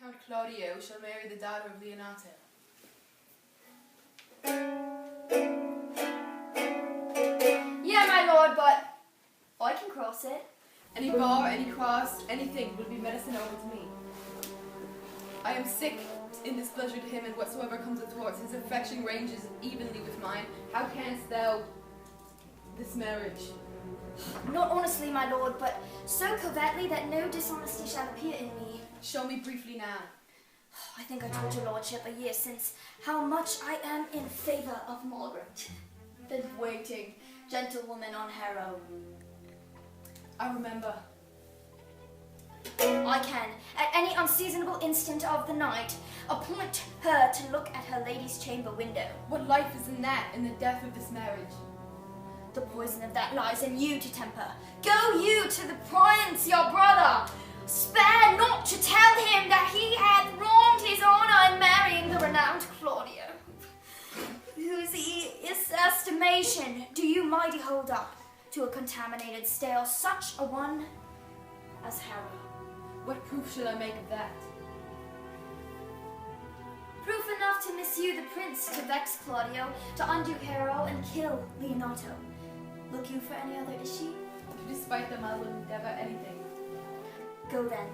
Count Claudio shall marry the daughter of Leonato. Yeah, my lord, but I can cross it. Any bar, any cross, anything will be medicine over to me. I am sick in displeasure to him, and whatsoever comes athwart his affection ranges evenly with mine. How canst thou this marriage? Not honestly, my lord, but so covertly that no dishonesty shall appear in me. Show me briefly now. I think I told your lordship a year since how much I am in favour of Margaret, the waiting gentlewoman on Harrow. I remember. I can, at any unseasonable instant of the night, appoint her to look at her lady's chamber window. What life is in that, in the death of this marriage? The poison of that lies in you to temper. Go you to the prince, your brother. Spare not to tell him that he hath wronged his honour in marrying the renowned Claudio, whose estimation do you mighty hold up to a contaminated stale, such a one as Harrow. What proof shall I make of that? Proof enough to misuse the prince, to vex Claudio, to undo Harrow, and kill Leonato. Look you for any other issue? Despite them, I will endeavour anything. Go then,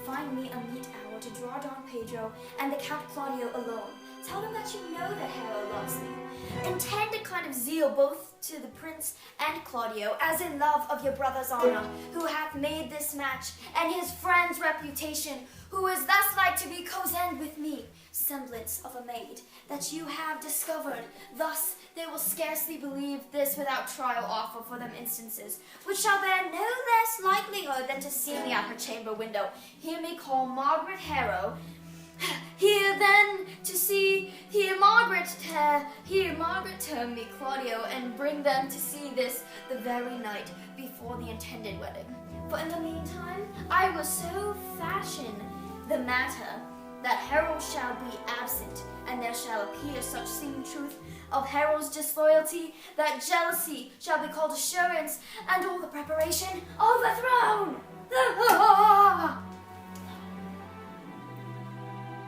find me a meet hour to draw Don Pedro and the Count Claudio alone. Tell them that you know that Harrow loves me. Intend a kind of zeal both to the prince and Claudio, as in love of your brother's honour, who hath made this match, and his friend's reputation, who is thus like to be cozened with me, semblance of a maid, that you have discovered. Thus they will scarcely believe this without trial offer for them instances, which shall bear no less likelihood than to see me at her chamber window. Hear me call Margaret Harrow. Here then to see, hear Margaret term me Claudio, and bring them to see this the very night before the intended wedding. For in the meantime, I will so fashion the matter that Harrow shall be absent, and there shall appear such seeming truth of Harrow's disloyalty that jealousy shall be called assurance, and all the preparation overthrown.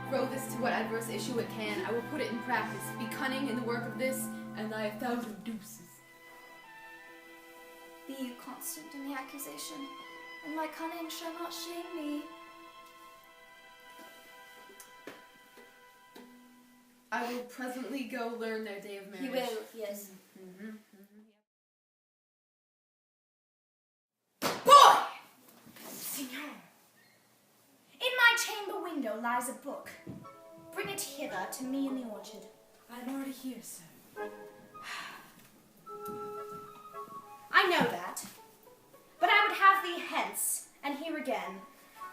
Throw this to what adverse issue it can. I will put it in practice. Be cunning in the work of this, and thy 1,000 deuces. Be you constant in the accusation, and my cunning shall not shame me. I will presently go learn their day of marriage. You will, yes. Boy! Signor! In my chamber window lies a book. Bring it hither to me in the orchard. I am already here, sir. I know that. But I would have thee hence, and here again.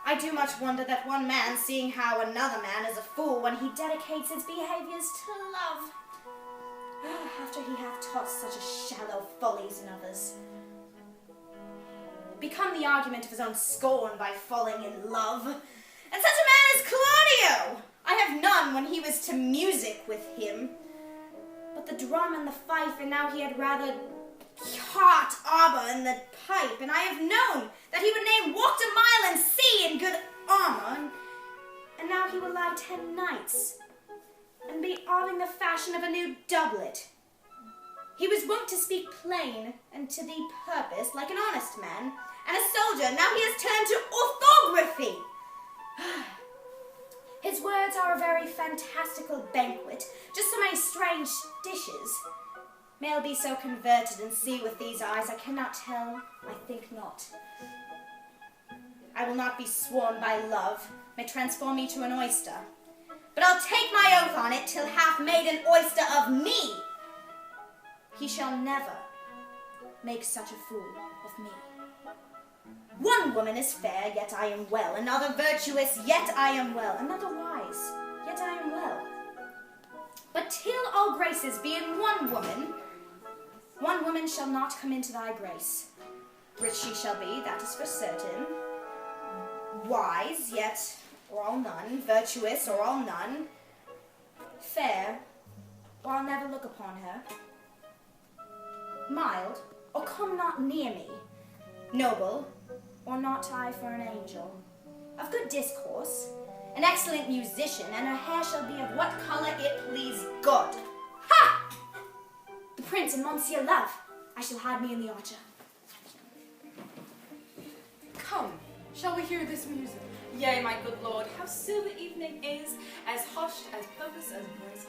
I do much wonder that one man, seeing how another man is a fool when he dedicates his behaviours to love, after he hath taught such a shallow follies in others, become the argument of his own scorn by falling in love. And such a man is Claudio! I have none when he was to music with him, but the drum and the fife, and now he had rather heart arbor in the pipe, and I have known that he would name walked a mile and sea in good armour, and now he will lie 10 nights, and be arbing the fashion of a new doublet. He was wont to speak plain, and to the purpose, like an honest man, and a soldier. Now he has turned to orthography. His words are a very fantastical banquet, just so many strange dishes. May I be so converted and see with these eyes, I cannot tell, I think not. I will not be sworn by love, may transform me to an oyster, but I'll take my oath on it till hath made an oyster of me. He shall never make such a fool of me. One woman is fair, yet I am well, another virtuous, yet I am well, another wise, yet I am well. But till all graces be in one woman shall not come into thy grace. Rich she shall be, that is for certain. Wise, yet or all none. Virtuous, or all none. Fair, or I'll never look upon her. Mild, or come not near me. Noble, or not I for an angel. Of good discourse, an excellent musician, and her hair shall be of what colour it please God. Ha! The prince and Monsieur Love. I shall hide me in the archer. Come, shall we hear this music? Yea, my good lord, how still the evening is, as hushed, as purpose, as voice.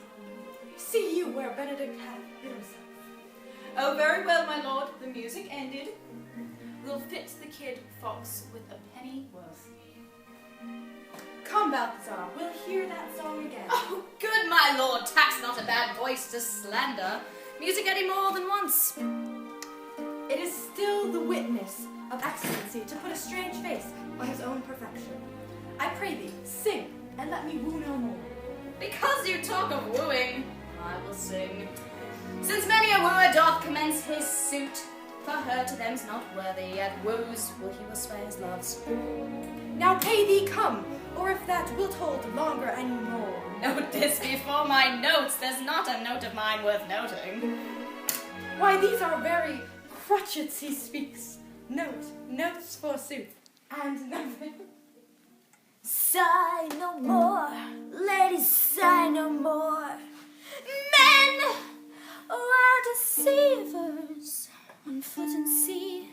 See you where Benedict hath hid himself. Oh, very well, my lord, the music ended. We'll fit the kid fox with a penny worth. Come, Balthazar, we'll hear that song again. Oh, good, my lord, tax not a bad voice to slander. Music any more than once. It is still the witness of excellency to put a strange face on his own perfection. I pray thee, sing, and let me woo no more. Because you talk of wooing, I will sing. Since many a wooer doth commence his suit, for her to them's not worthy, yet woos will he will sway his loves. Now pay thee come, or if that wilt hold longer any more. Note this before my notes, there's not a note of mine worth noting. Why, these are very crotchets he speaks. Notes forsooth, and nothing. Sigh no more, ladies, sigh no more. Men are deceivers, on foot and sea,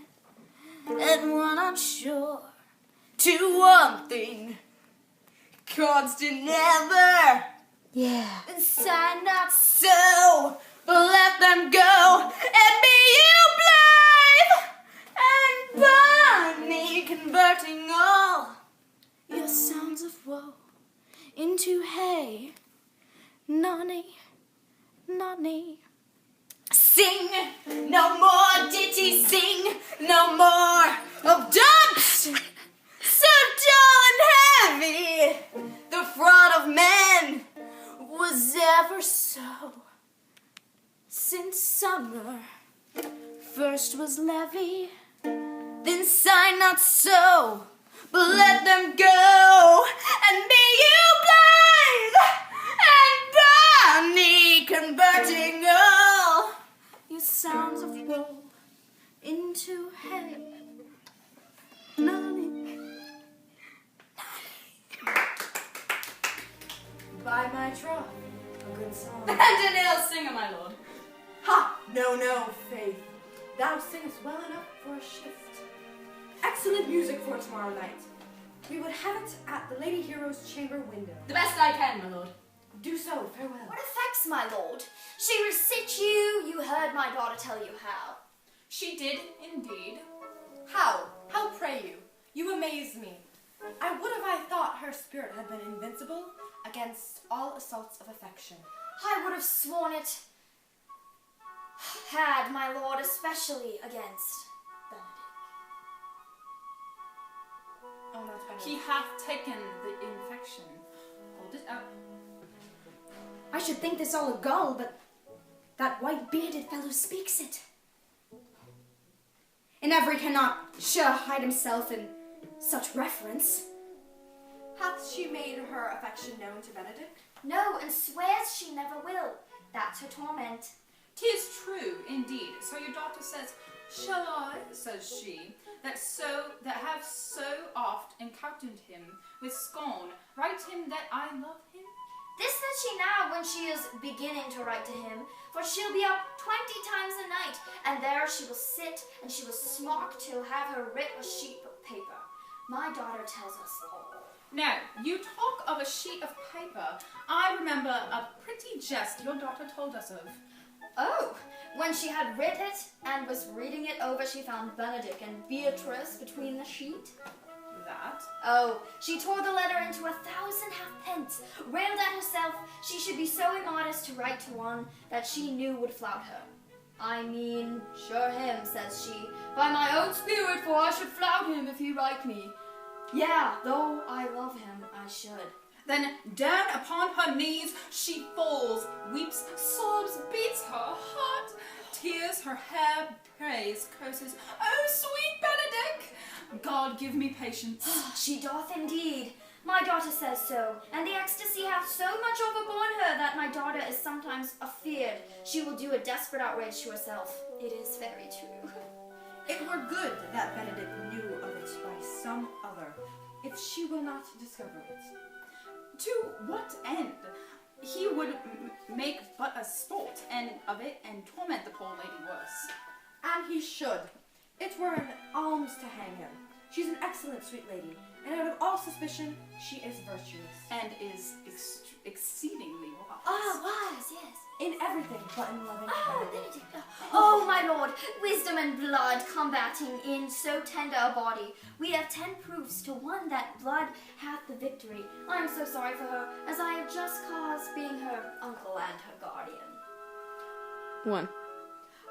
and one on shore. To one thing, constant never. Yeah. And sigh not so, but let them go, and be you blithe and bonny, converting all your sounds of woe into hay. Nonny, nonny. Sing no more ditty, sing no more of dumps, so dull and heavy. The fraud of men was ever so, since summer first was levy. Then sigh not so, but let them go, and be you blithe and bonny, converting all your sounds of woe into hay. Nonny, By my troth, a good song. And an ill singer, my lord. Ha! No, Faith. Thou singest well enough for a shift. Excellent music for tomorrow night. We would have it at the Lady Hero's chamber window. The best I can, my lord. Do so, farewell. What effects, my lord? She recit you, you heard my daughter tell you how. She did, indeed. How pray you? You amaze me. I would have I thought her spirit had been invincible against all assaults of affection. I would have sworn it had, my lord, especially against Benedict. Oh, not Benedict. He hath taken the infection. Hold it out. I should think this all a gull, but that white-bearded fellow speaks it. And every cannot sure hide himself in such reference. Hath she made her affection known to Benedict? No, and swears she never will. That's her torment. 'Tis true, indeed. So your daughter says, shall I, says she, that have so oft encountered him with scorn, write him that I love him? This says she now when she is beginning to write to him, for she'll be up 20 times a night, and there she will sit, and she will smock till have her writ a sheet of paper. My daughter tells us all. Now, you talk of a sheet of paper. I remember a pretty jest your daughter told us of. Oh, when she had writ it and was reading it over, she found Benedict and Beatrice between the sheet. That? Oh, she tore the letter into 1,000 halfpence, railed at herself she should be so immodest to write to one that she knew would flout her. I mean, sure him, says she, by my own spirit, for I should flout him if he write me. Yeah, though I love him, I should. Then down upon her knees she falls, weeps, sobs, beats her heart, tears her hair, prays, curses. Oh, sweet Benedict! God give me patience. She doth indeed. My daughter says so, and the ecstasy hath so much overborne her that my daughter is sometimes afeard she will do a desperate outrage to herself. It is very true. It were good that Benedict knew of it by some other. If if she will not discover it. To what end? He would make but a sport of it and torment the poor lady worse. And he should. It were an alms to hang him. She's an excellent sweet lady, and out of all suspicion, she is virtuous. And is exceedingly wise. Ah, wise, yes. In everything but in loving Ah, her. Benedict. Oh, my lord, wisdom and blood combating in so tender a body. We have 10 proofs to one that blood hath the victory. I am so sorry for her, as I have just cause being her uncle and her guardian. 1.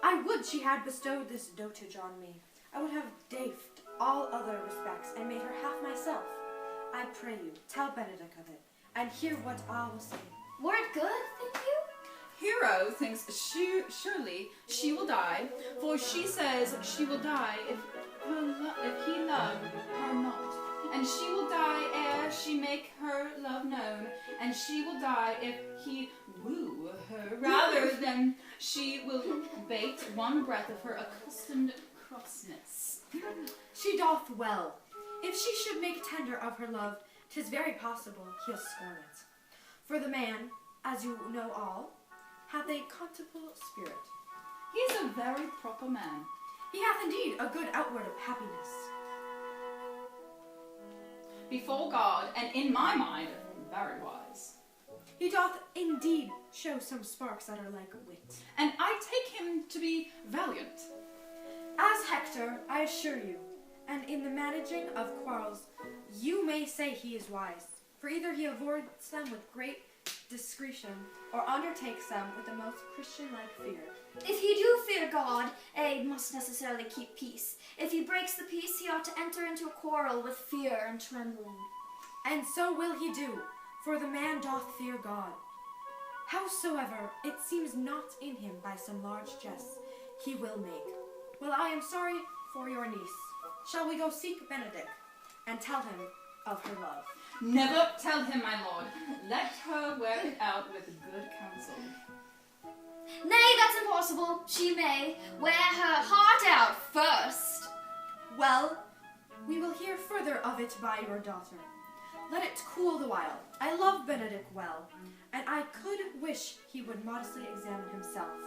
I would she had bestowed this dotage on me. I would have dafed all other respects and made her half myself. I pray you, tell Benedict of it, and hear what I will say. Were it good, think you? Hero thinks surely she will die, for she says she will die if he love her not. And she will die ere she make her love known, and she will die if he woo her, rather than she will bate one breath of her accustomed crossness. She doth well. If she should make tender of her love, 'tis very possible he'll scorn it. For the man, as you know all, hath a contemptible spirit. He's a very proper man. He hath indeed a good outward happiness. Before God, and in my mind, very wise. He doth indeed show some sparks that are like wit. And I take him to be valiant. As Hector, I assure you, and in the managing of quarrels, you may say he is wise, for either he avoids them with great discretion, or undertakes them with the most Christian-like fear. If he do fear God, he must necessarily keep peace. If he breaks the peace, he ought to enter into a quarrel with fear and trembling. And so will he do, for the man doth fear God. Howsoever, it seems not in him by some large jest he will make. Well, I am sorry for your niece. Shall we go seek Benedict, and tell him of her love? Never tell him, my lord. Let her wear it out with good counsel. Nay, that's impossible. She may wear her heart out first. Well, we will hear further of it by your daughter. Let it cool the while. I love Benedict well, and I could wish he would modestly examine himself,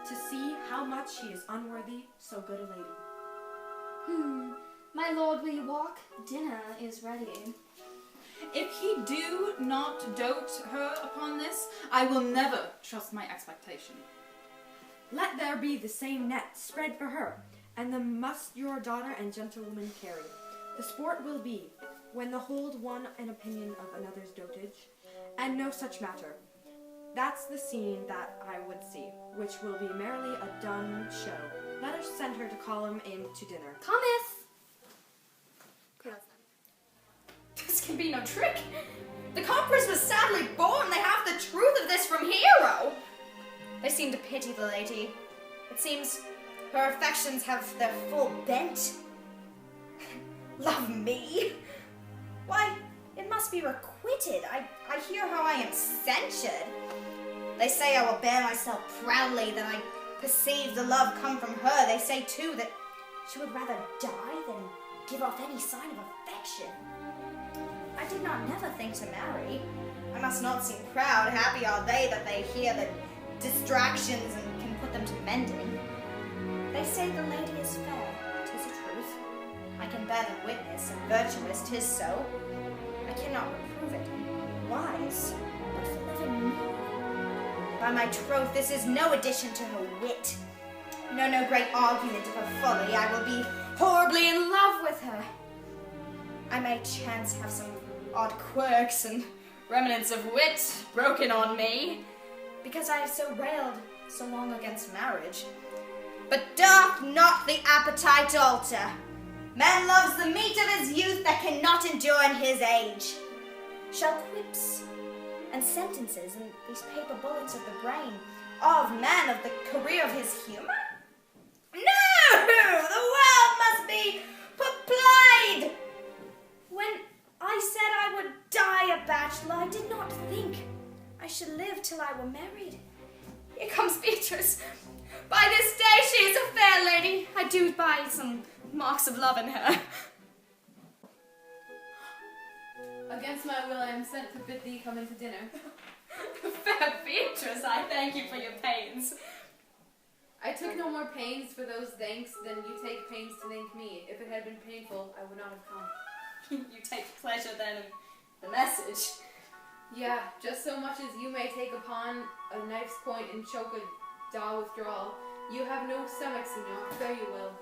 to see how much he is unworthy so good a lady. My lord, will you walk? Dinner is ready. If he do not dote her upon this, I will never trust my expectation. Let there be the same net spread for her, and the must your daughter and gentlewoman carry. The sport will be, when the hold one an opinion of another's dotage, and no such matter. That's the scene that I would see, which will be merely a dumb show. Let us send her to call him in to dinner. Cometh. This can be no trick. The conquerors was sadly born. They have the truth of this from Hero. They seem to pity the lady. It seems her affections have their full bent. Love me? Why, it must be requited. I hear how I am censured. They say I will bear myself proudly, that I perceive the love come from her. They say, too, that she would rather die than give off any sign of affection. I did not never think to marry. I must not seem proud. Happy are they that they hear the distractions and can put them to mending. They say the lady is fair. 'Tis a truth. I can bear them witness, and virtuous 'tis so. I cannot reprove it. Wise, but for loving me. By my troth, this is no addition to her wit. No great argument of her folly. I will be horribly in love with her. I may chance have some odd quirks and remnants of wit broken on me, because I have so railed so long against marriage. But doth not the appetite alter? Man loves the meat of his youth that cannot endure in his age. Shall quips and sentences and these paper bullets of the brain of man of the career of his humor? No! The world must be supplied! When I said I would die a bachelor, I did not think I should live till I were married. Here comes Beatrice. By this day she is a fair lady. I do buy some marks of love in her. Against my will, I am sent to bid thee come into dinner. Fair Beatrice, I thank you for your pains. I took no more pains for those thanks than you take pains to thank me. If it had been painful, I would not have come. You take pleasure then in the message. Yeah, just so much as you may take upon a knife's point and choke a daw withdrawal. You have no stomach, Signor. Fare you well.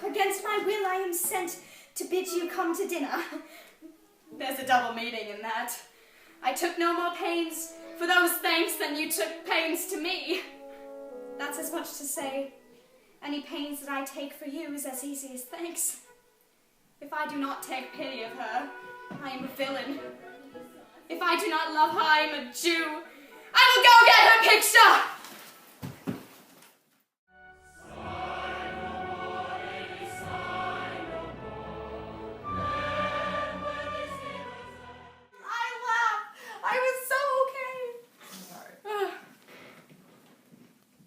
Against my will, I am sent to bid you come to dinner. There's a double meaning in that. I took no more pains for those thanks than you took pains to me. That's as much to say, any pains that I take for you is as easy as thanks. If I do not take pity of her, I am a villain. If I do not love her, I am a Jew. I will go get her picture!